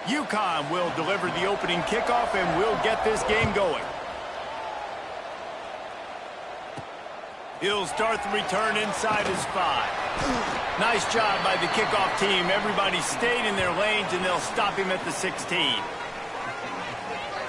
UConn will deliver the opening kickoff and will get this game going. He'll start the return inside his 5. Nice job by the kickoff team. Everybody stayed in their lanes, and they'll stop him at the 16.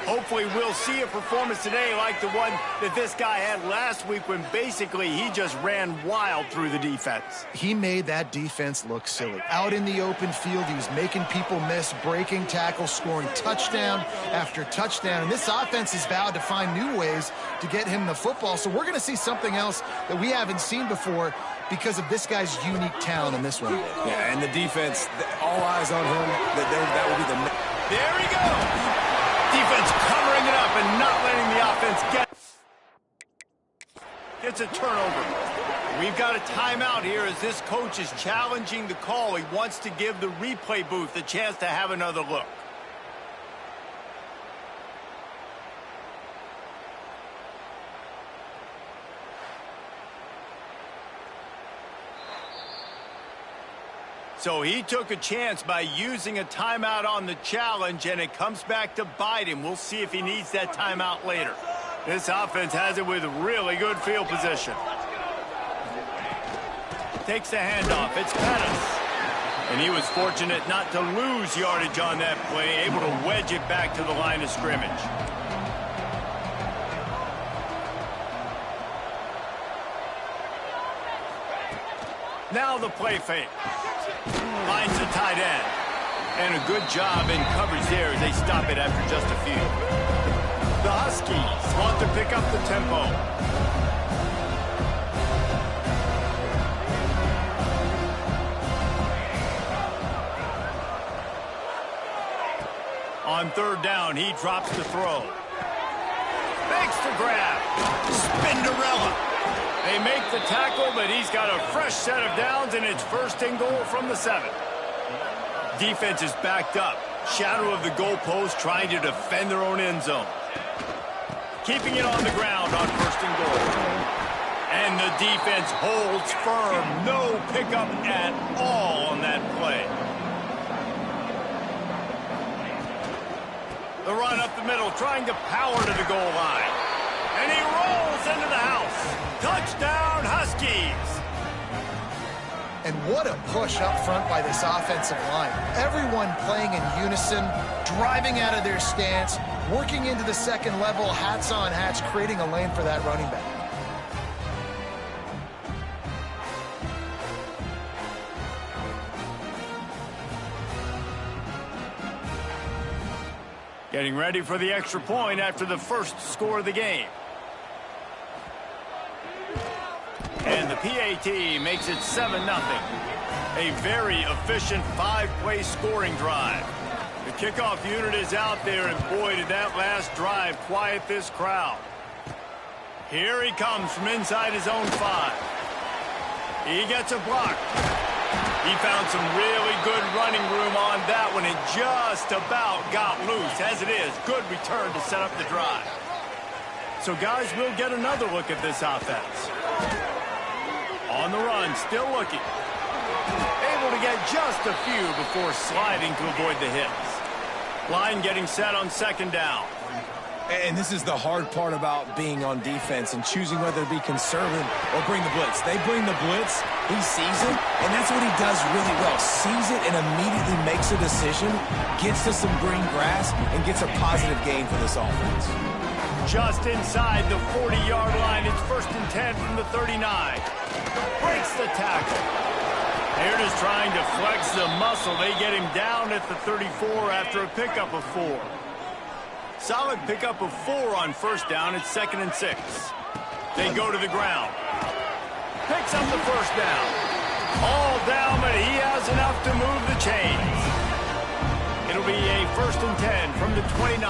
Hopefully we'll see a performance today like the one that this guy had last week when basically he just ran wild through the defense. He made that defense look silly. Out in the open field, he was making people miss, breaking tackles, scoring touchdown after touchdown. And this offense has vowed to find new ways to get him the football. So we're going to see something else that we haven't seen before because of this guy's unique talent in this one. Yeah, and the defense, all eyes on him. That will be the... There he goes! Defense covering it up and not letting the offense get. Gets a turnover. We've got a timeout here as this coach is challenging the call. He wants to give the replay booth a chance to have another look. So he took a chance by using a timeout on the challenge, and it comes back to bite him. We'll see if he needs that timeout later. This offense has it with really good field position. Takes the handoff. It's Pettis. And he was fortunate not to lose yardage on that play, able to wedge it back to the line of scrimmage. Now the play fake. Finds the tight end. And a good job in coverage there as they stop it after just a few. The Huskies want to pick up the tempo. On third down, he drops the throw. Makes the grab. Spinderella. They make the tackle, but he's got a fresh set of downs, and it's first and goal from the 7. Defense is backed up. Shadow of the goalpost trying to defend their own end zone. Keeping it on the ground on first and goal. And the defense holds firm. No pickup at all on that play. The run up the middle, trying to power to the goal line. And he rolls into the house. Touchdown, Huskies! And what a push up front by this offensive line. Everyone playing in unison, driving out of their stance, working into the second level, hats on hats, creating a lane for that running back. Getting ready for the extra point after the first score of the game. And the PAT makes it 7-0. A very efficient 5-play scoring drive. The kickoff unit is out there, and boy, did that last drive quiet this crowd. Here he comes from inside his own 5. He gets a block. He found some really good running room on that one and just about got loose. As it is, good return to set up the drive. So, guys, we'll get another look at this offense. On the run, still looking. Able to get just a few before sliding to avoid the hits. Line getting set on second down. And this is the hard part about being on defense and choosing whether to be conservative or bring the blitz. They bring the blitz, he sees it, and that's what he does really well. Sees it and immediately makes a decision, gets to some green grass, and gets a positive gain for this offense. Just inside the 40-yard line, it's first and 10 from the 39. Breaks the tackle. They're just trying to flex the muscle. They get him down at the 34 after a pickup of 4. Solid pickup of 4 on first down. It's 2nd and 6. They go to the ground. Picks up the first down. All down, but he has enough to move the chains. It'll be a first and 10 from the 29.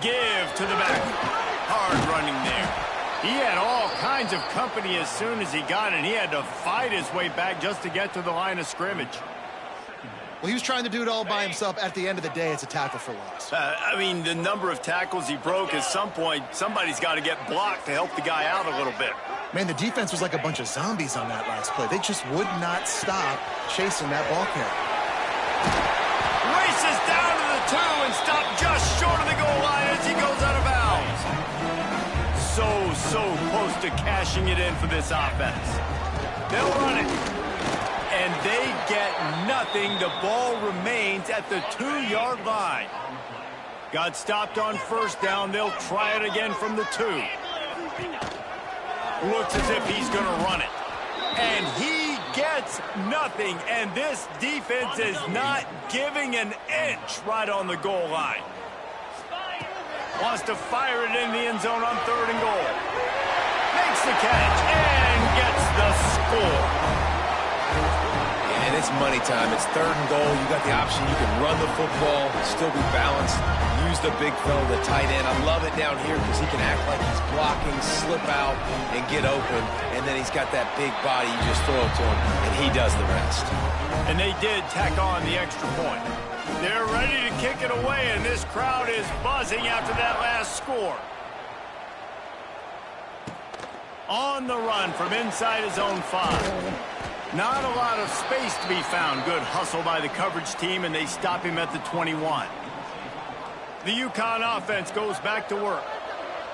Give to the back. Hard running there. He had all kinds of company as soon as he got it. He had to fight his way back just to get to the line of scrimmage. Well, he was trying to do it all by himself. At the end of the day, it's a tackle for loss. I mean, the number of tackles he broke, at some point, somebody's got to get blocked to help the guy out a little bit. Man, the defense was like a bunch of zombies on that last play. They just would not stop chasing that ball carrier. Races down to the 2 and stopped just short of the goal line as he goes out of bounds. So close to cashing it in for this offense. They'll run it. And they get nothing. The ball remains at the 2-yard line. Got stopped on first down. They'll try it again from the 2. Looks as if he's going to run it. And he gets nothing. And this defense is not giving an inch right on the goal line. Wants to fire it in the end zone on 3rd and goal. Makes the catch and gets the score. And it's money time. It's 3rd and goal. You got the option. You can run the football, still be balanced, use the big fella, the tight end. I love it down here because he can act like he's blocking, slip out, and get open. And then he's got that big body. You just throw it to him, and he does the rest. And they did tack on the extra point. They're ready to kick it away, and this crowd is buzzing after that last score. On the run from inside his own 5. Not a lot of space to be found. Good hustle by the coverage team, and they stop him at the 21. The UConn offense goes back to work.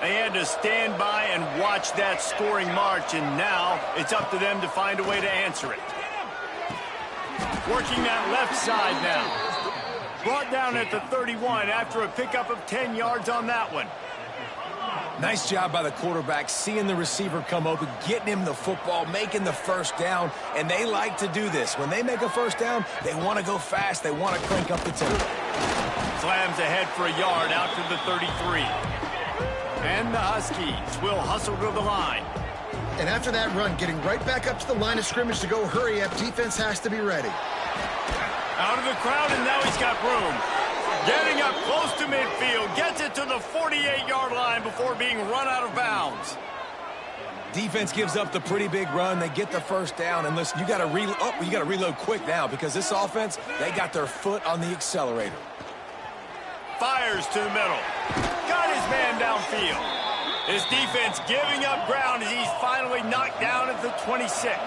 They had to stand by and watch that scoring march, and now it's up to them to find a way to answer it. Working that left side now. Brought down at the 31 after a pickup of 10 yards on that one. Nice job by the quarterback, seeing the receiver come open, getting him the football, making the first down, and they like to do this. When they make a first down, they want to go fast. They want to crank up the tempo. Slams ahead for a yard out to the 33. And the Huskies will hustle to the line. And after that run, getting right back up to the line of scrimmage to go hurry up, defense has to be ready. Out of the crowd, and now he's got room. Getting up close to midfield, gets it to the 48-yard line before being run out of bounds. Defense gives up the pretty big run. They get the first down, and listen, you got to reload quick now because this offense, they got their foot on the accelerator. Fires to the middle. Got his man downfield. His defense giving up ground as he's finally knocked down at the 26.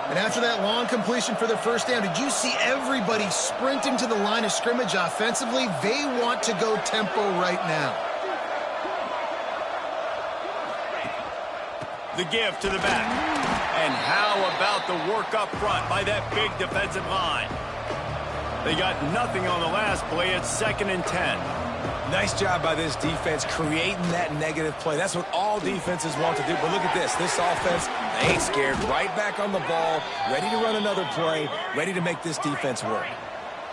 And after that long completion for the first down, did you see everybody sprinting to the line of scrimmage offensively? They want to go tempo right now. The give to the back. And how about the work up front by that big defensive line? They got nothing on the last play. It's 2nd and 10. Nice job by this defense creating that negative play. That's what all defenses want to do. But look at this. This offense, they ain't scared. Right back on the ball, ready to run another play, ready to make this defense work.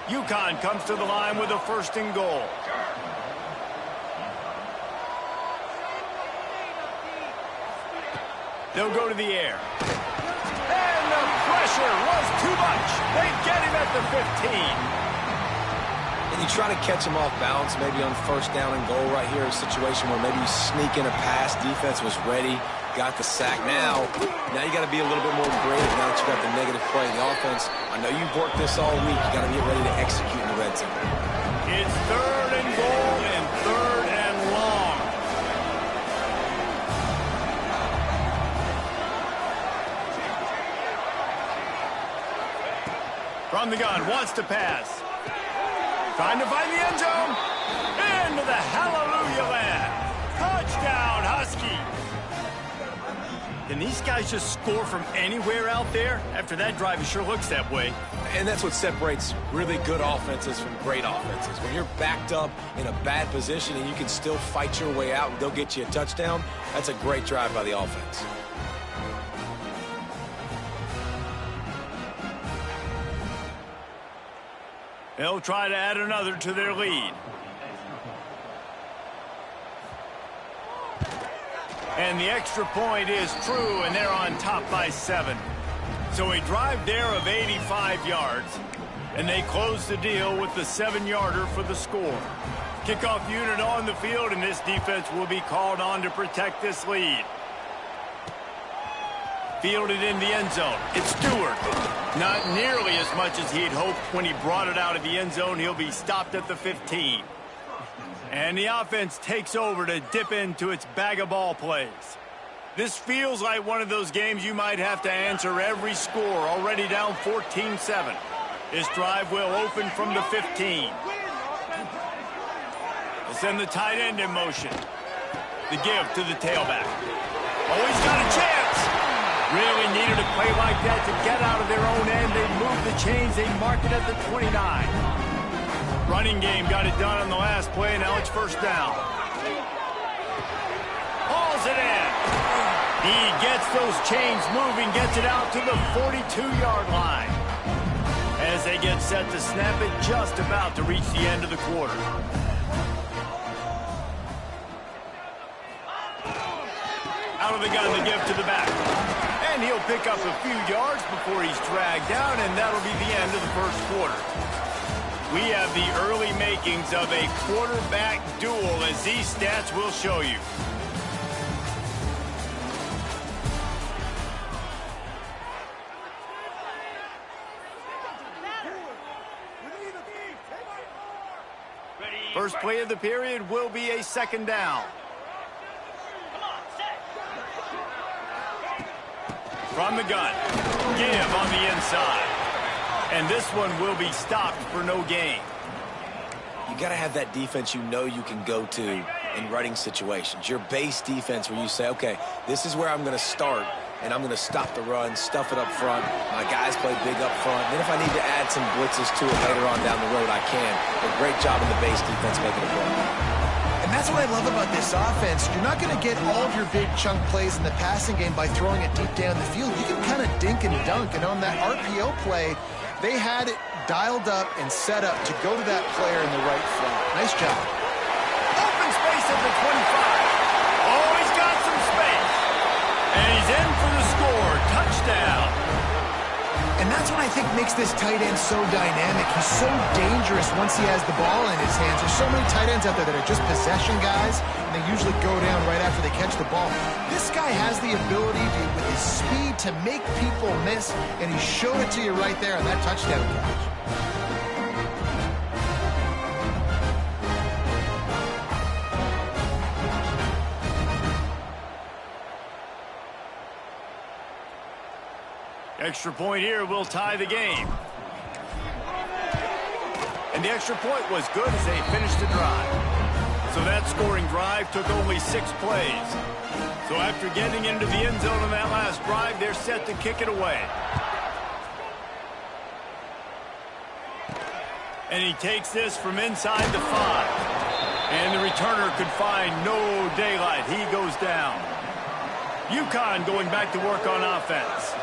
UConn comes to the line with a 1st and goal. They'll go to the air. And the pressure was too much. They get him at the 15. And you try to catch him off balance, maybe on 1st down and goal right here, a situation where maybe you sneak in a pass, defense was ready, got the sack. Now you got to be a little bit more creative now that you got the negative play. The offense, I know you've worked this all week. You got to get ready to execute in the red zone. It's 3rd and goal and 3rd and long. From the gun, wants to pass. Trying to find the end zone. Into the hallelujah land. Touchdown, Husky. Can these guys just score from anywhere out there? After that drive, it sure looks that way. And that's what separates really good offenses from great offenses. When you're backed up in a bad position and you can still fight your way out and go get you a touchdown, that's a great drive by the offense. They'll try to add another to their lead. And the extra point is true, and they're on top by 7. So a drive there of 85 yards, and they close the deal with the 7-yarder for the score. Kickoff unit on the field, and this defense will be called on to protect this lead. Fielded in the end zone. It's Stewart. Not nearly as much as he'd hoped when he brought it out of the end zone. He'll be stopped at the 15. And the offense takes over to dip into its bag of ball plays. This feels like one of those games you might have to answer every score. Already down 14-7. This drive will open from the 15. They'll send the tight end in motion. The give to the tailback. Oh, he's got a chance. Really needed a play like that to get out of their own end. They move the chains. They mark it at the 29. Running game got it done on the last play. Now it's first down. Hauls it in. He gets those chains moving, gets it out to the 42-yard line. As they get set to snap it, just about to reach the end of the quarter. Out of the gun, the give to the back. And he'll pick up a few yards before he's dragged down, and that'll be the end of the first quarter. We have the early makings of a quarterback duel, as these stats will show you. First play of the period will be a second down. From the gun, give on the inside. And this one will be stopped for no gain. You got to have that defense you know you can go to in running situations. Your base defense where you say, okay, this is where I'm going to start, and I'm going to stop the run, stuff it up front. My guys play big up front. Then if I need to add some blitzes to it later on down the road, I can. But great job in the base defense making a play. And that's what I love about this offense. You're not going to get all of your big chunk plays in the passing game by throwing it deep down the field. You can kind of dink and dunk. And on that RPO play, they had it dialed up and set up to go to that player in the right flat. Nice job. Open space at the 25. Oh, he's got some space. And he's in for the score. Touchdown. And that's what I think makes this tight end so dynamic. He's so dangerous once he has the ball in his hands. There's so many tight ends out there that are just possession guys, and they usually go down right after they catch the ball. This guy has the ability to, with his speed, to make people miss, and he showed it to you right there on that touchdown catch. Extra point here will tie the game. And the extra point was good as they finished the drive. So that scoring drive took only 6 plays. So after getting into the end zone on that last drive, they're set to kick it away. And he takes this from inside the 5. And the returner could find no daylight. He goes down. UConn going back to work on offense.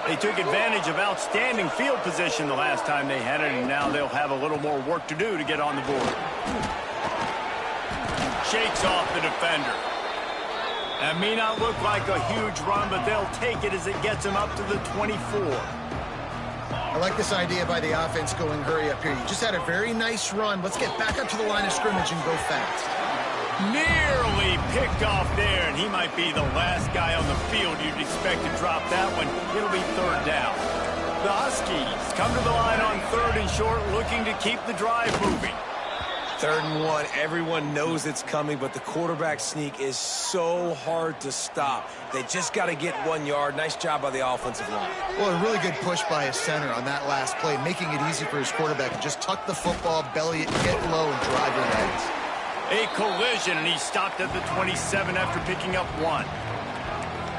They took advantage of outstanding field position the last time they had it, and now they'll have a little more work to do to get on the board. Shakes off the defender. That may not look like a huge run, but they'll take it as it gets them up to the 24. I like this idea by the offense going hurry up here. You just had a very nice run. Let's get back up to the line of scrimmage and go fast. Nearly picked off there, and he might be the last guy on the field you'd expect to drop that one. It'll be third down. The Huskies come to the line on 3rd and short, looking to keep the drive moving. 3rd and 1, everyone knows it's coming, but the quarterback sneak is so hard to stop. They just got to get 1 yard. Nice job by the offensive line. Well, a really good push by his center on that last play, making it easy for his quarterback to just tuck the football, belly it, get low, and drive your legs. A collision, and he stopped at the 27 after picking up 1.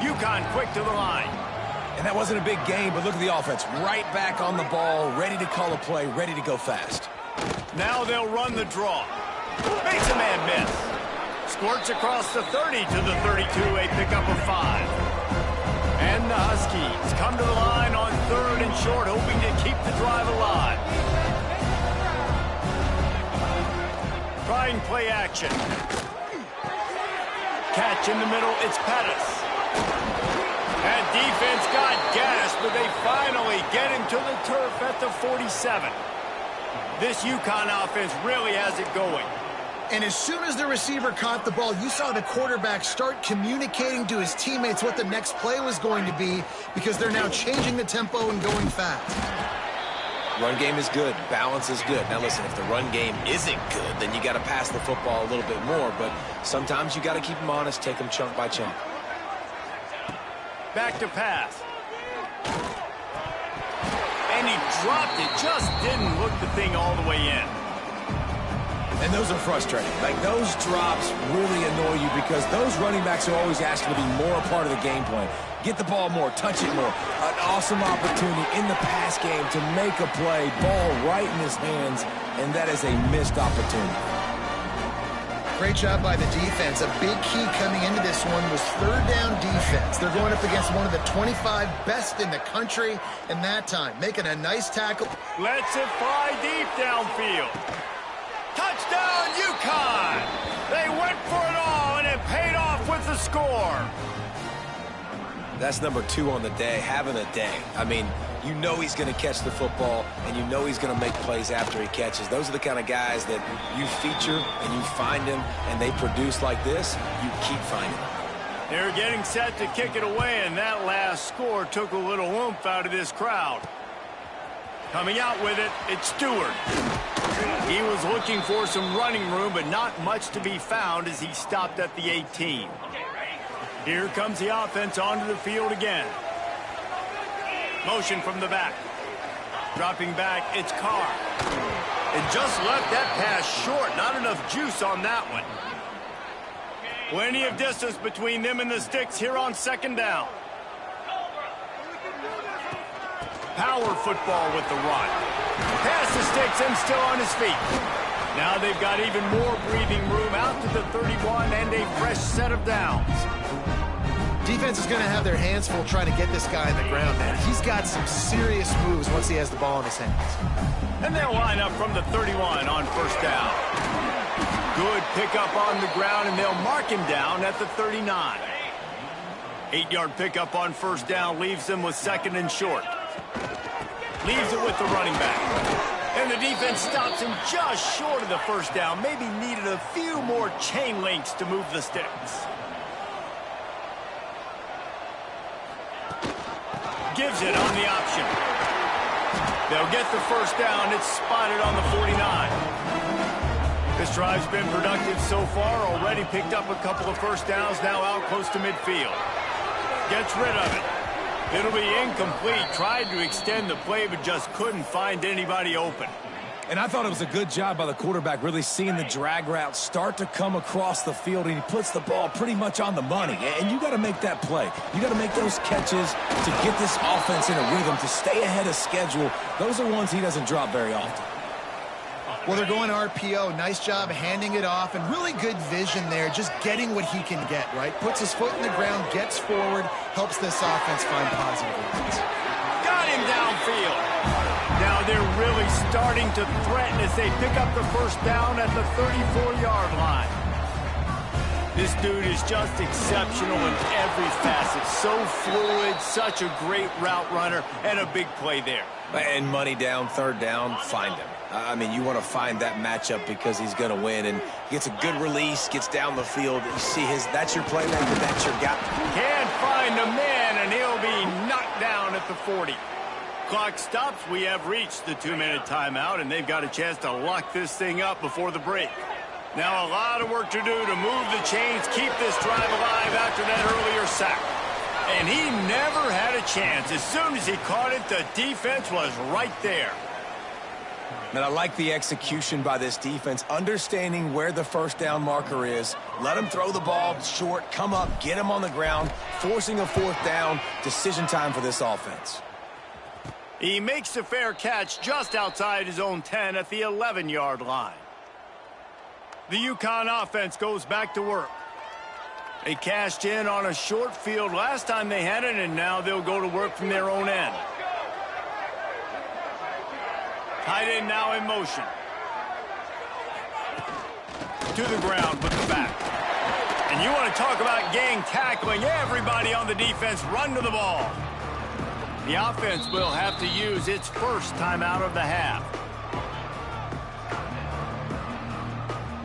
UConn quick to the line. And that wasn't a big game, but look at the offense. Right back on the ball, ready to call a play, ready to go fast. Now they'll run the draw. Makes a man miss. Squirts across the 30 to the 32, a pickup of 5. And the Huskies come to the line on 3rd and short, hoping to keep the drive alive. Trying play action. Catch in the middle, it's Pettis. That defense got gassed, but they finally get him to the turf at the 47. This UConn offense really has it going. And as soon as the receiver caught the ball, you saw the quarterback start communicating to his teammates what the next play was going to be, because they're now changing the tempo and going fast. Run game is good. Balance is good. Now listen, if the run game isn't good, then you got to pass the football a little bit more. But sometimes you got to keep them honest, take them chunk by chunk. Back to pass. And he dropped it. Just didn't look the thing all the way in. And those are frustrating. Like, those drops really annoy you because those running backs are always asked to be more a part of the game plan. Get the ball more, touch it more. An awesome opportunity in the pass game to make a play, ball right in his hands, and that is a missed opportunity. Great job by the defense. A big key coming into this one was third down defense. They're going up against one of the 25 best in the country in that time, making a nice tackle. Lets it fly deep downfield. Touchdown, UConn! They went for it all, and it paid off with the score. That's number 2 on the day, having a day. I mean, you know he's going to catch the football, and you know he's going to make plays after he catches. Those are the kind of guys that you feature, and you find them, and they produce like this, you keep finding them. They're getting set to kick it away, and that last score took a little oomph out of this crowd. Coming out with it, it's Stewart. He was looking for some running room, but not much to be found as he stopped at the 18. Here comes the offense onto the field again. Motion from the back. Dropping back, it's Carr. And just left that pass short. Not enough juice on that one. Plenty of distance between them and the sticks here on second down. Power football with the run. Past the sticks and still on his feet. Now they've got even more breathing room out to the 31 and a fresh set of downs. Defense is going to have their hands full trying to get this guy on the ground, man. He's got some serious moves once he has the ball in his hands. And they'll line up from the 31 on first down. Good pickup on the ground, and they'll mark him down at the 39. 8-yard pickup on first down leaves them with second and short. Leaves it with the running back. And the defense stops him just short of the first down. Maybe needed a few more chain links to move the sticks. Gives it on the option. They'll get the first down. It's spotted on the 49. This drive's been productive so far. Already picked up a couple of first downs. Now out close to midfield. Gets rid of it. It'll be incomplete. Tried to extend the play, but just couldn't find anybody open. And I thought it was a good job by the quarterback really seeing the drag route start to come across the field, and he puts the ball pretty much on the money. And you got to make that play. You got to make those catches to get this offense in a rhythm, to stay ahead of schedule. Those are ones he doesn't drop very often. Well, they're going RPO. Nice job handing it off, and really good vision there, just getting what he can get, right? Puts his foot in the ground, gets forward, helps this offense find positive reads. Got him downfield. Now they're really starting to threaten as they pick up the first down at the 34-yard line. This dude is just exceptional in every facet. So fluid, such a great route runner, and a big play there. And money down, third down, find him. I mean, you want to find that matchup because he's going to win, and gets a good release, gets down the field. You see that's your playmaker, that's your guy. Can't find a man, and he'll be knocked down at the 40. Clock stops. We have reached the 2-minute timeout, and they've got a chance to lock this thing up before the break. Now a lot of work to do to move the chains, keep this drive alive after that earlier sack. And he never had a chance. As soon as he caught it, the defense was right there. And I like the execution by this defense, understanding where the first down marker is. Let him throw the ball short, come up, get him on the ground, forcing a fourth down. Decision time for this offense. He makes the fair catch just outside his own 10 at the 11-yard line. The UConn offense goes back to work. They cashed in on a short field last time they had it, and now they'll go to work from their own end. Tight end now in motion. To the ground with the back. And you want to talk about gang tackling. Everybody on the defense run to the ball. The offense will have to use its first timeout of the half.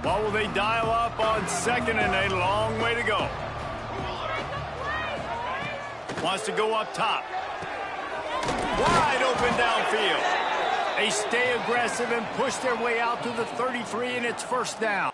What will they dial up on second, and a long way to go? Wants to go up top. Wide open downfield. They stay aggressive and push their way out to the 33, and it's first down.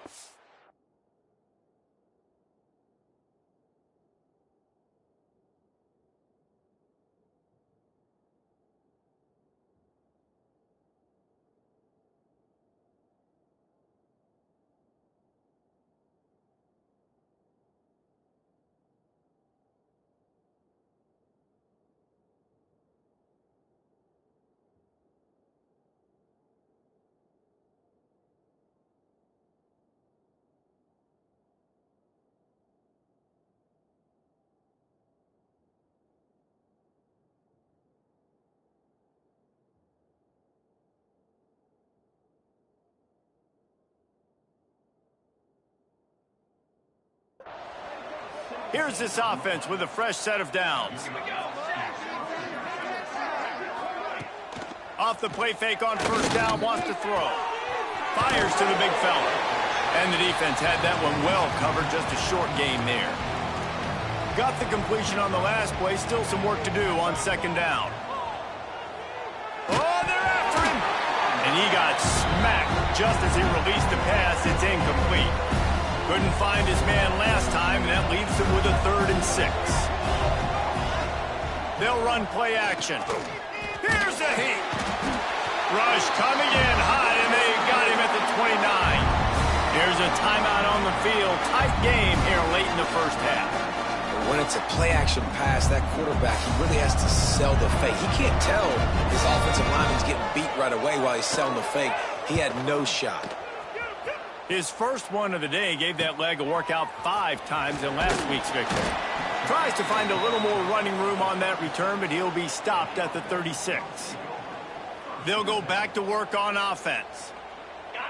Here's this offense with a fresh set of downs. Off the play fake on first down, wants to throw. Fires to the big fella. And the defense had that one well covered, just a short game there. Got the completion on the last play, still some work to do on second down. Oh, they're after him! And he got smacked just as he released the pass. It's incomplete. Couldn't find his man last time, and that leaves him with a 3rd and 6. They'll run play action. Here's a heat. Rush coming in high, and they got him at the 29. Here's a timeout on the field. Tight game here late in the first half. When it's a play-action pass, that quarterback, he really has to sell the fake. He can't tell his offensive lineman's getting beat right away while he's selling the fake. He had no shot. His first one of the day gave that leg a workout 5 times in last week's victory. Tries to find a little more running room on that return, but he'll be stopped at the 36. They'll go back to work on offense.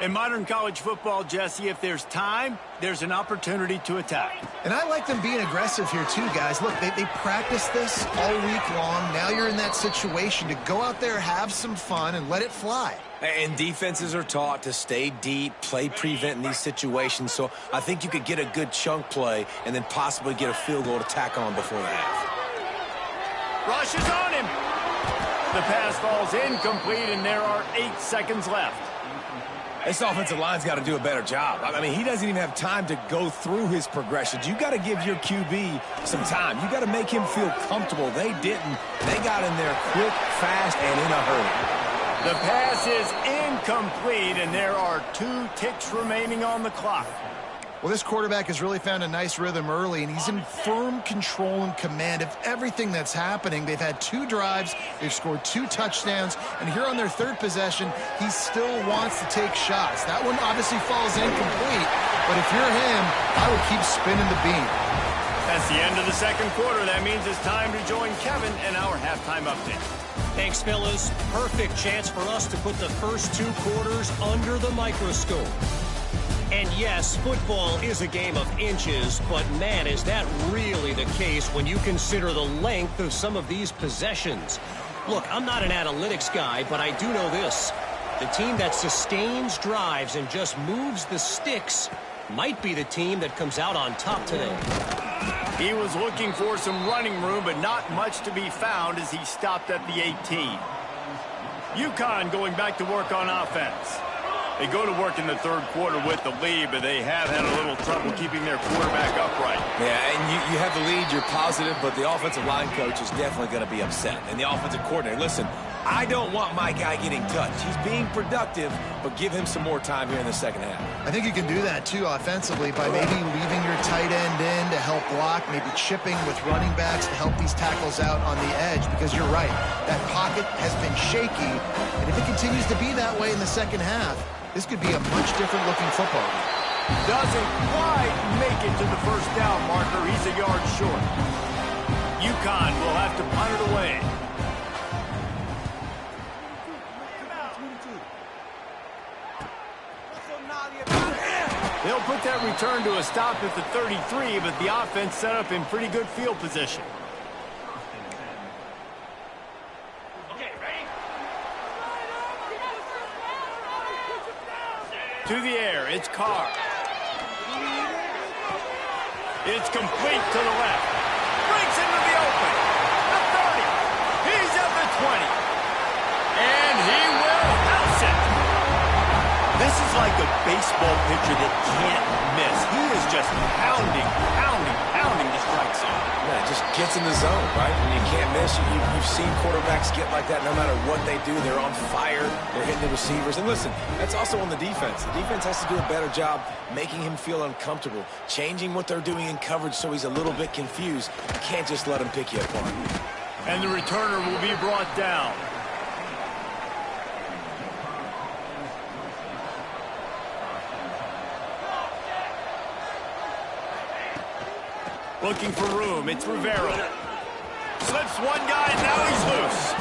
In modern college football, Jesse, if there's time, there's an opportunity to attack. And I like them being aggressive here too, guys. Look, they practice this all week long. Now you're in that situation to go out there, have some fun, and let it fly. And defenses are taught to stay deep, play prevent in these situations. So I think you could get a good chunk play and then possibly get a field goal to tack on before the half. Rush is on him. The pass falls incomplete, and there are 8 seconds left. This offensive line's got to do a better job. I mean, he doesn't even have time to go through his progressions. You got to give your QB some time. You got to make him feel comfortable. They didn't. They got in there quick, fast, and in a hurry. The pass is incomplete, and there are 2 ticks remaining on the clock. Well, this quarterback has really found a nice rhythm early, and he's in firm control and command of everything that's happening. They've had 2 drives. They've scored 2 touchdowns. And here on their 3rd possession, he still wants to take shots. That one obviously falls incomplete. But if you're him, I would keep spinning the beam. That's the end of the second quarter. That means it's time to join Kevin in our halftime update. Thanks, fellas. Perfect chance for us to put the first 2 quarters under the microscope. And yes, football is a game of inches, but man, is that really the case when you consider the length of some of these possessions. Look, I'm not an analytics guy, but I do know this. The team that sustains drives and just moves the sticks might be the team that comes out on top today. He was looking for some running room, but not much to be found as he stopped at the 18. UConn going back to work on offense. They go to work in the 3rd quarter with the lead, but they have had a little trouble keeping their quarterback upright. Yeah, and you have the lead, you're positive, but the offensive line coach is definitely going to be upset. And the offensive coordinator, listen, I don't want my guy getting touched. He's being productive, but give him some more time here in the second half. I think you can do that, too, offensively, by maybe leaving your tight end in to help block, maybe chipping with running backs to help these tackles out on the edge, because you're right. That pocket has been shaky, and if it continues to be that way in the second half, this could be a much different looking football game. Doesn't quite make it to the first down marker. He's a yard short. UConn will have to punt it away. They'll put that return to a stop at the 33, but the offense set up in pretty good field position. To the air, it's Carr. It's complete to the left. Breaks into the open. The 30. He's at the 20. And he will house it. This is like a baseball pitcher that can't miss. He is just pounding the strike zone. Yeah, it just gets in the zone, right? When you can't miss, you've seen quarterbacks get like that no matter what they do. They're on fire. They're hitting the receivers. And listen, that's also on the defense. The defense has to do a better job making him feel uncomfortable, changing what they're doing in coverage so he's a little bit confused. You can't just let him pick you apart. And the returner will be brought down. Looking for room. It's Rivera. Slips one guy, and now he's loose.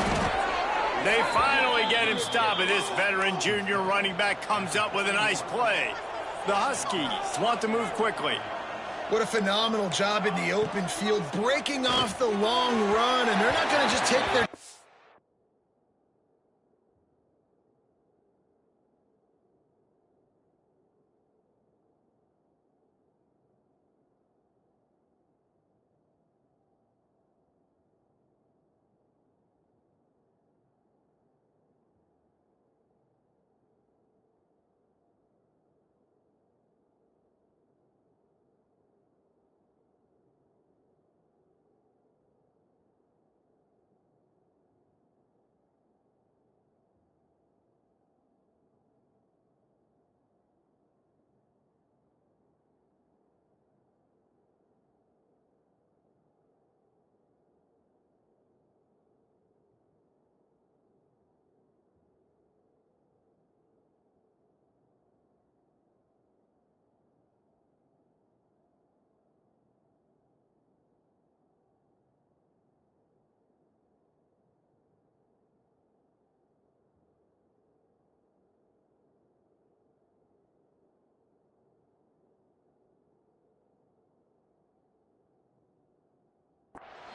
They finally get him stopped, but this veteran junior running back comes up with a nice play. The Huskies want to move quickly. What a phenomenal job in the open field, breaking off the long run, and they're not going to just take their...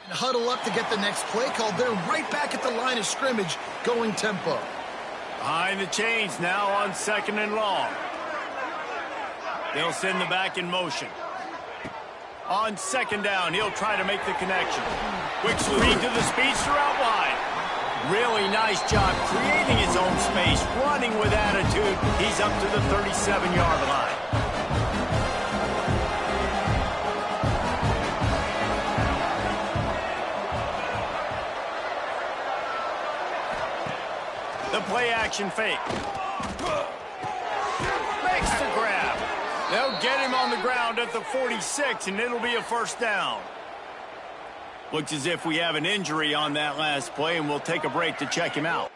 Huddle up to get the next play called. They're right back at the line of scrimmage, going tempo. Behind the chains now on 2nd and long. They'll send the back in motion. On 2nd down, he'll try to make the connection. Quick screen to the speedster out wide. Really nice job creating his own space, running with attitude. He's up to the 37-yard line. The play-action fake. Makes the grab. They'll get him on the ground at the 46, and it'll be a 1st down. Looks as if we have an injury on that last play, and we'll take a break to check him out.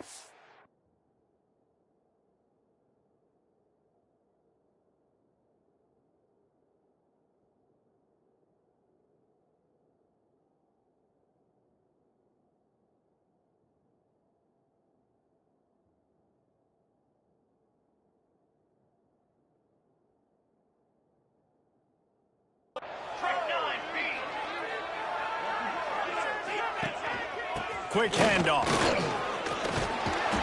Quick handoff.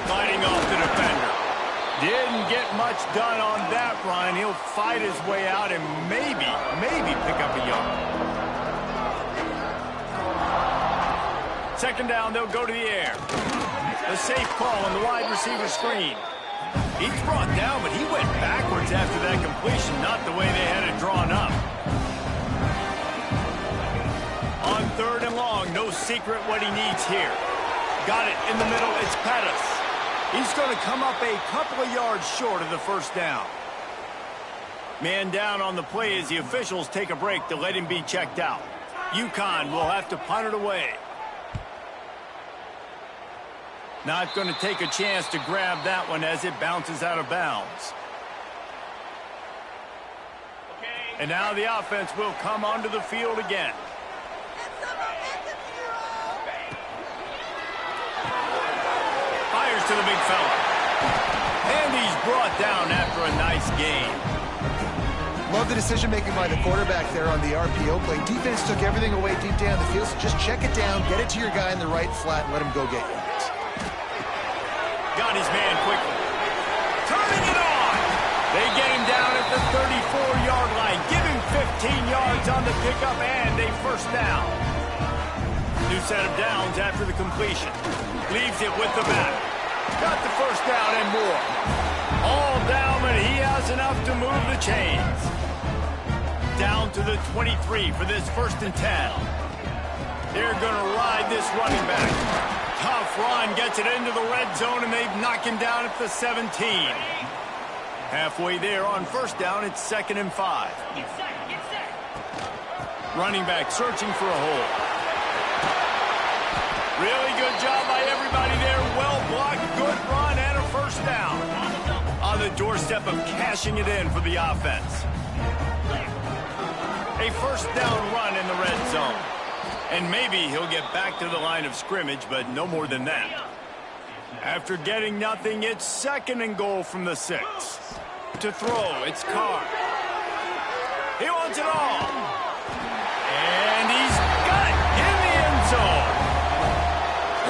Fighting off the defender. Didn't get much done on that run. He'll fight his way out and maybe pick up a yard. 2nd down, they'll go to the air. The safe call on the wide receiver screen. He's brought down, but he went backwards after that completion, not the way they had it drawn up. On 3rd and long, no secret what he needs here. Got it in the middle, it's Pettis. He's going to come up a couple of yards short of the 1st down. Man down on the play as the officials take a break to let him be checked out. UConn will have to punt it away. Not going to take a chance to grab that one as it bounces out of bounds. And now the offense will come onto the field again. Fires to the big fella. And he's brought down after a nice gain. Love the decision-making by the quarterback there on the RPO play. Defense took everything away deep down the field, so just check it down, get it to your guy in the right flat, and let him go get yards. Got his man quickly. Turning it on. They get him down at the 34-yard line. Give him 15 yards on the pickup and a 1st down. New set of downs after the completion. Leaves it with the back. Got the 1st down and more. All down, but he has enough to move the chains. Down to the 23 for this 1st and 10. They're going to ride this running back. Tough run, gets it into the red zone, and they've knocked him down at the 17. Halfway there on 1st down, it's 2nd and 5. Running back searching for a hole. Really good job by everybody there. Well blocked, good run, and a 1st down. On the doorstep of cashing it in for the offense. A 1st down run in the red zone. And maybe he'll get back to the line of scrimmage, but no more than that. After getting nothing, it's 2nd and goal from the 6. To throw, it's Carr. He wants it all.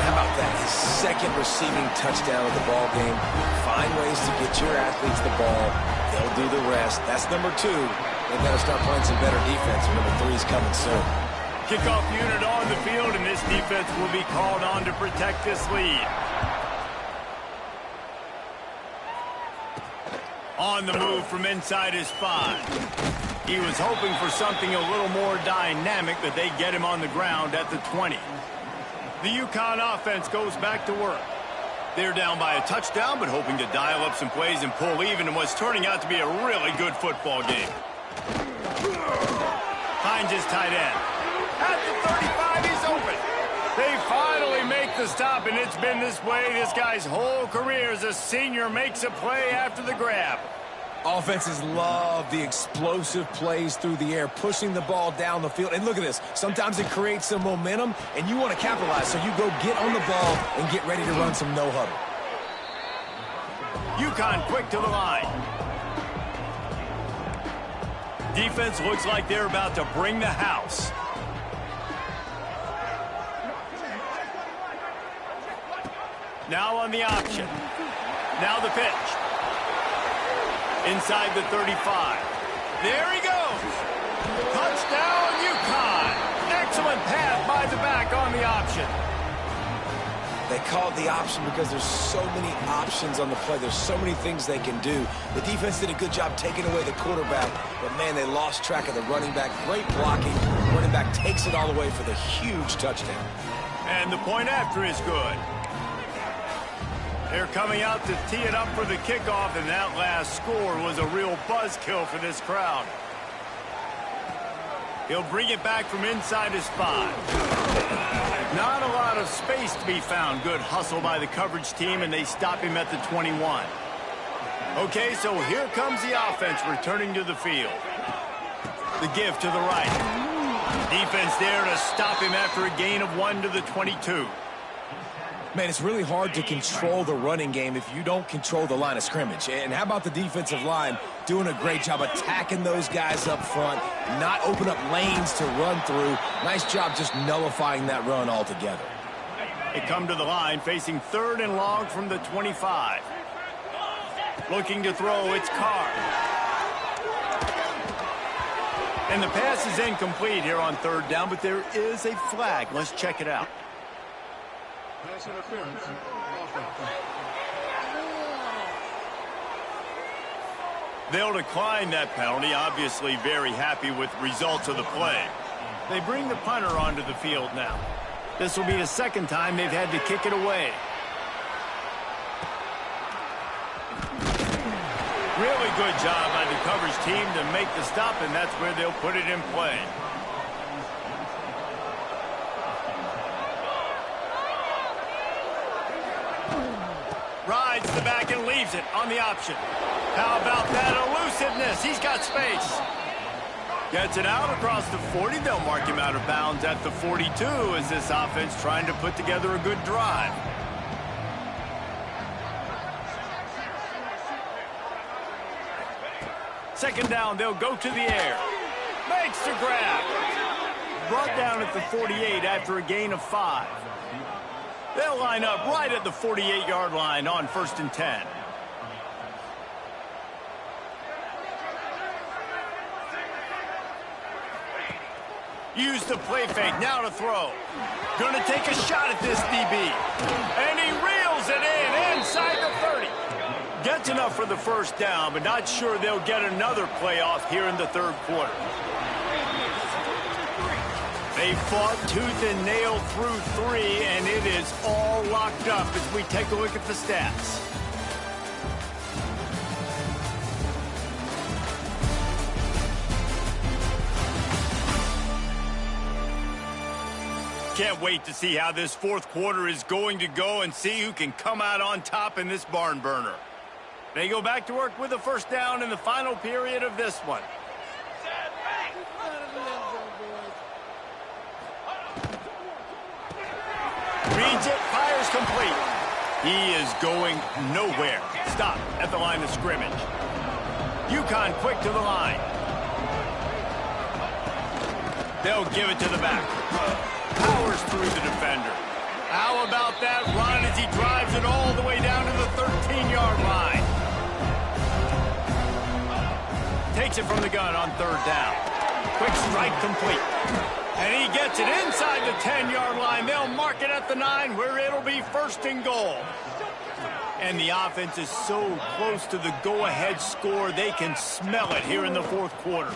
how about that? His second receiving touchdown of the ball game. Find ways to get your athletes the ball. They'll do the rest. That's number 2. They better start playing some better defense. Number 3 is coming soon. Kickoff unit on the field, and this defense will be called on to protect this lead. On the move from inside his 5. He was hoping for something a little more dynamic, but they get him on the ground at the 20. The UConn offense goes back to work. They're down by a touchdown, but hoping to dial up some plays and pull even in what's turning out to be a really good football game. Finds his tight end. At the 35, he's open. They finally make the stop, and it's been this way this guy's whole career as a senior makes a play after the grab. Offenses love the explosive plays through the air, pushing the ball down the field. And look at this. Sometimes it creates some momentum, and you want to capitalize. So you go get on the ball and get ready to run some no-huddle. UConn quick to the line. Defense looks like they're about to bring the house. Now on the option. Now the pitch. Inside the 35. There he goes. Touchdown, UConn. Excellent pass by the back on the option. They call it the option because there's so many options on the play. There's so many things they can do. The defense did a good job taking away the quarterback, but, man, they lost track of the running back. Great blocking. Running back takes it all the way for the huge touchdown. And the point after is good. They're coming out to tee it up for the kickoff, and that last score was a real buzzkill for this crowd. He'll bring it back from inside his 5. Not a lot of space to be found. Good hustle by the coverage team, and they stop him at the 21. Okay, so here comes the offense returning to the field. The give to the right. Defense there to stop him after a gain of 1 to the 22. Man, it's really hard to control the running game if you don't control the line of scrimmage. And how about the defensive line doing a great job attacking those guys up front, not open up lanes to run through. Nice job just nullifying that run altogether. They come to the line facing 3rd and long from the 25. Looking to throw, it's Carr. And the pass is incomplete here on 3rd down, but there is a flag. Let's check it out. Pass interference. They'll decline that penalty, obviously very happy with results of the play. They bring the punter onto the field now. This will be the 2nd time they've had to kick it away. Really good job by the coverage team to make the stop, and that's where they'll put it in play. Rides the back and leaves it on the option. How about that elusiveness? He's got space. Gets it out across the 40. They'll mark him out of bounds at the 42 as this offense trying to put together a good drive. Second down, they'll go to the air. Makes the grab. Brought down at the 48 after a gain of 5. They'll line up right at the 48-yard line on 1st and 10. Use the play fake, now to throw. Gonna take a shot at this DB. And he reels it in inside the 30. Gets enough for the 1st down, but not sure they'll get another playoff here in the 3rd quarter. They fought tooth and nail through 3, and it is all locked up as we take a look at the stats. Can't wait to see how this 4th quarter is going to go and see who can come out on top in this barn burner. They go back to work with a 1st down in the final period of this one. Reads it, fires complete. He is going nowhere. Stop at the line of scrimmage. UConn quick to the line. They'll give it to the back. Powers through the defender. How about that run as he drives it all the way down to the 13-yard line? Takes it from the gun on third down. Quick strike complete. And he gets it inside the 10-yard line. They'll mark it at the 9 where it'll be first and goal. And the offense is so close to the go-ahead score, they can smell it here in the fourth quarter.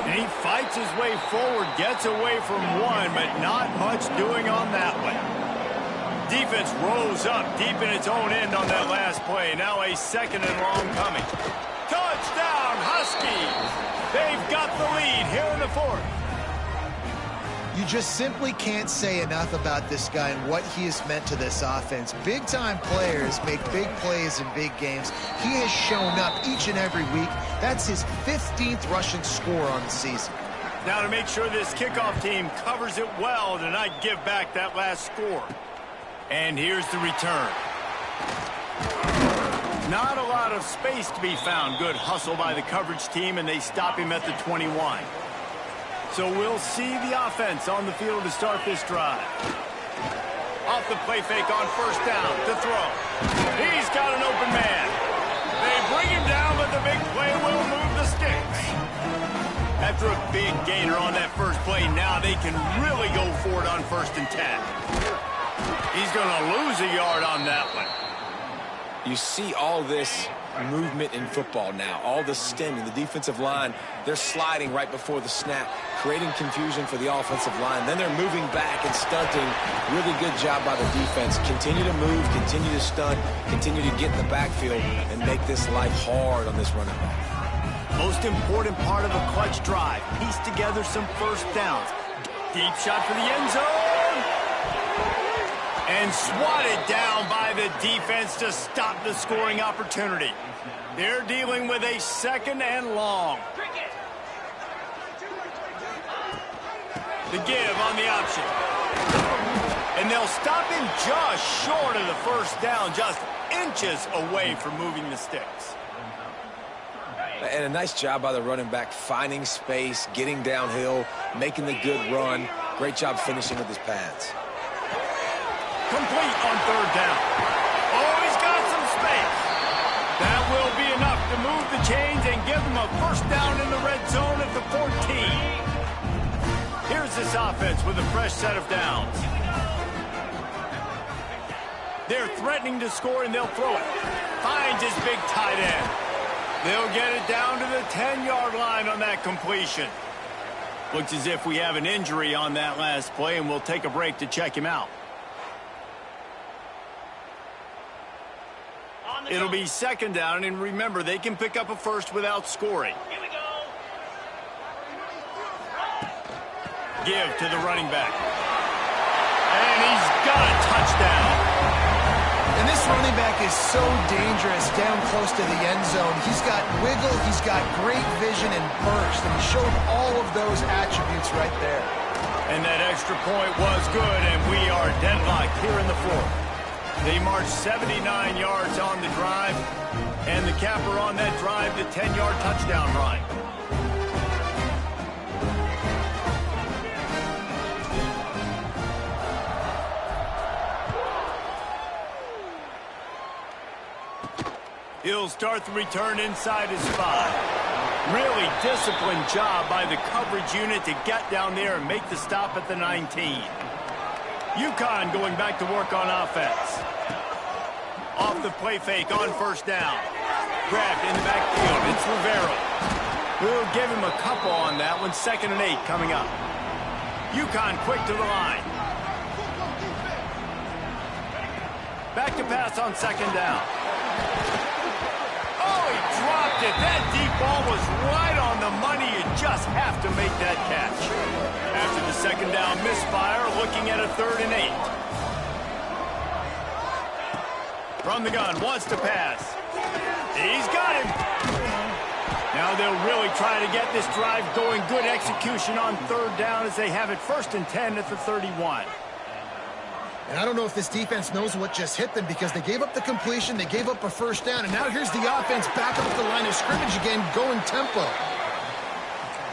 And he fights his way forward, gets away from one, but not much doing on that one. Defense rose up deep in its own end on that last play. Now a second and long coming. Touchdown, Huskies! They've got the lead here in the fourth. You just simply can't say enough about this guy and what he has meant to this offense. Big-time players make big plays in big games. He has shown up each and every week. That's his 15th rushing score on the season. Now to make sure this kickoff team covers it well to not give back that last score. And here's the return. Not a lot of space to be found. Good hustle by the coverage team, and they stop him at the 21. So we'll see the offense on the field to start this drive. Off the play fake on first down to throw. He's got an open man. They bring him down, but the big play will move the sticks. After a big gainer on that first play, now they can really go for it on 1st and 10. He's going to lose a yard on that one. You see all this movement in football now, all the stemming, the defensive line, they're sliding right before the snap, creating confusion for the offensive line. Then they're moving back and stunting. Really good job by the defense. Continue to move, continue to stunt, continue to get in the backfield and make this life hard on this running back. Most important part of a clutch drive, piece together some first downs. Deep shot for the end zone. And swatted down by the defense to stop the scoring opportunity. They're dealing with a second and long. The give on the option. And they'll stop him just short of the first down, just inches away from moving the sticks. And a nice job by the running back, finding space, getting downhill, making the good run. Great job finishing with his pads. Complete on third down. Oh, he's got some space. That will be enough to move the chains and give them a first down in the red zone at the 14. Here's this offense with a fresh set of downs. They're threatening to score, and they'll throw it. Finds his big tight end. They'll get it down to the 10-yard line on that completion. Looks as if we have an injury on that last play, and we'll take a break to check him out. It'll be second down, and remember, they can pick up a first without scoring. Here we go. Give to the running back. And he's got a touchdown. And this running back is so dangerous down close to the end zone. He's got wiggle, he's got great vision and burst, and he showed all of those attributes right there. And that extra point was good, and we are deadlocked here in the fourth. They marched 79 yards on the drive, and the capper on that drive, the 10-yard touchdown run. He'll start the return inside his spot. Really disciplined job by the coverage unit to get down there and make the stop at the 19. UConn going back to work on offense. Off the play fake on first down. Grabbed in the backfield. It's Rivera. We'll give him a couple on that one. 2nd and 8 coming up. UConn quick to the line. Back to pass on 2nd down. Oh, he dropped it. That deep ball was right on the money. You just have to make that catch. After the 2nd down misfire, looking at a 3rd and 8. From the gun, wants to pass. He's got him. Now they'll really try to get this drive going. Good execution on 3rd down as they have it 1st and 10 at the 31. And I don't know if this defense knows what just hit them because they gave up the completion, they gave up a first down, and now here's the offense back up at the line of scrimmage again, going tempo.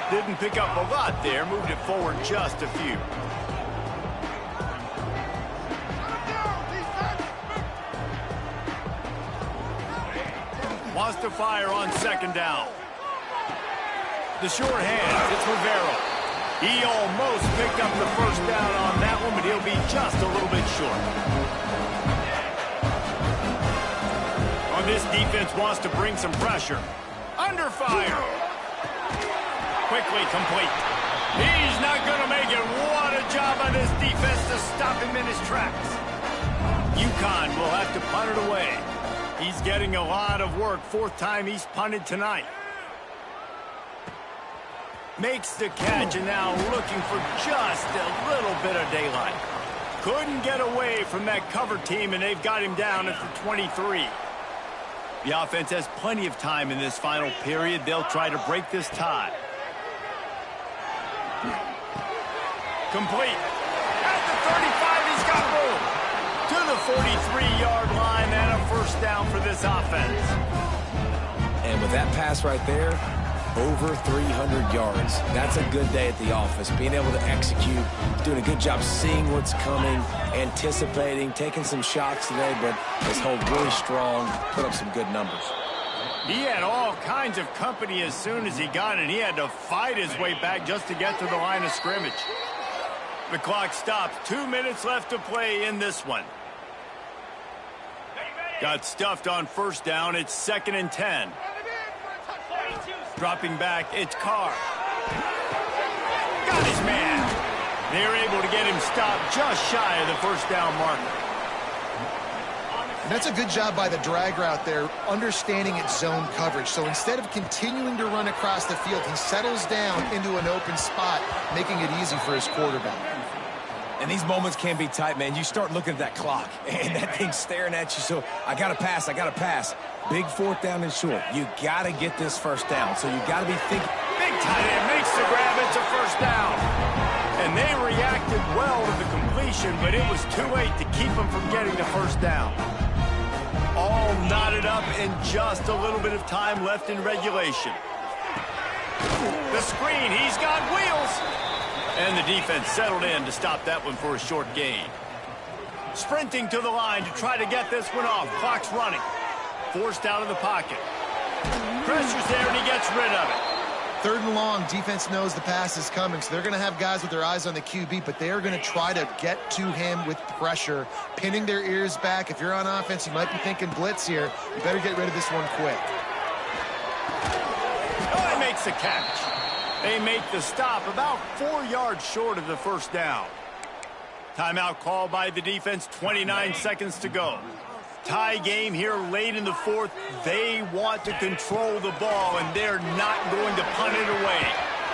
Didn't pick up a lot there, moved it forward just a few. Wants to fire on second down. The short hand, it's Rivera. He almost picked up the first down on that one, but he'll be just a little bit short. On this defense wants to bring some pressure. Under fire. Quickly complete. He's not going to make it. What a job by this defense to stop him in his tracks. UConn will have to punt it away. He's getting a lot of work. Fourth time he's punted tonight. Makes the catch and now looking for just a little bit of daylight. Couldn't get away from that cover team, and they've got him down at the 23. The offense has plenty of time in this final period. They'll try to break this tie. Complete. At the 35, he's got room. To the 43-yard line, and a first down for this offense. And with that pass right there, over 300 yards. That's a good day at the office. Being able to execute, doing a good job seeing what's coming, anticipating, taking some shots today, but has held really strong, put up some good numbers. He had all kinds of company as soon as he got it. He had to fight his way back just to get to the line of scrimmage. The clock stops. 2 minutes left to play in this one. Got stuffed on first down. It's 2nd and 10. Dropping back, it's Carr. Got his man. They're able to get him stopped just shy of the first down marker. And that's a good job by the drag route there, understanding its zone coverage. So instead of continuing to run across the field, he settles down into an open spot, making it easy for his quarterback. And these moments can be tight, man. You start looking at that clock, and that thing's staring at you. So I got to pass, I got to pass. Big fourth down and short. You got to get this first down. So you got to be thinking. Big tight end makes the grab. It's a first down. And they reacted well to the completion, but it was too late to keep them from getting the first down. All knotted up and just a little bit of time left in regulation. The screen, he's got wheels. And the defense settled in to stop that one for a short gain. Sprinting to the line to try to get this one off. Clock's running. Forced out of the pocket. Pressure's there, and he gets rid of it. 3rd and long, defense knows the pass is coming, so they're going to have guys with their eyes on the QB, but they are going to try to get to him with pressure, pinning their ears back. If you're on offense, you might be thinking blitz here. You better get rid of this one quick. Oh, he makes the catch. They make the stop about 4 yards short of the first down. Timeout called by the defense, 29 seconds to go. Tie game here late in the fourth. They want to control the ball, and they're not going to punt it away.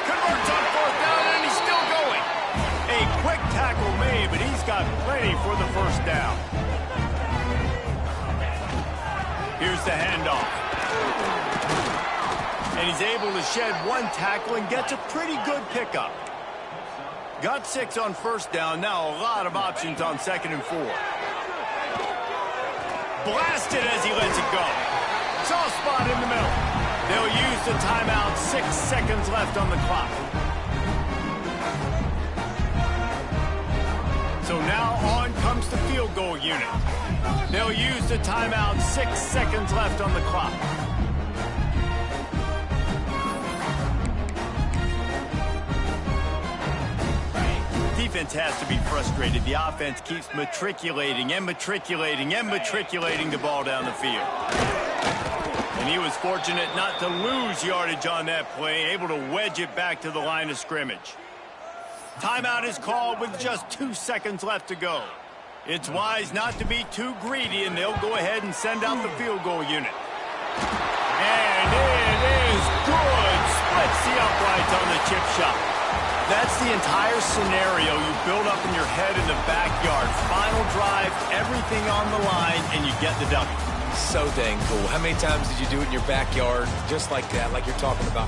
Converts on 4th down, and he's still going. A quick tackle made, but he's got plenty for the first down. Here's the handoff. And he's able to shed one tackle and gets a pretty good pickup. Got 6 on first down. Now a lot of options on 2nd and 4. Blasted as he lets it go. Soft spot in the middle. They'll use the timeout. 6 seconds left on the clock. So now on comes the field goal unit. They'll use the timeout. 6 seconds left on the clock. Defense has to be frustrated. The offense keeps matriculating and matriculating and matriculating the ball down the field. And he was fortunate not to lose yardage on that play, able to wedge it back to the line of scrimmage. Timeout is called with just 2 seconds left to go. It's wise not to be too greedy, and they'll go ahead and send out the field goal unit. And it is good. Splits the uprights on the chip shot. That's the entire scenario you build up in your head in the backyard. Final drive, everything on the line, and you get the W. So dang cool. How many times did you do it in your backyard just like that, like you're talking about?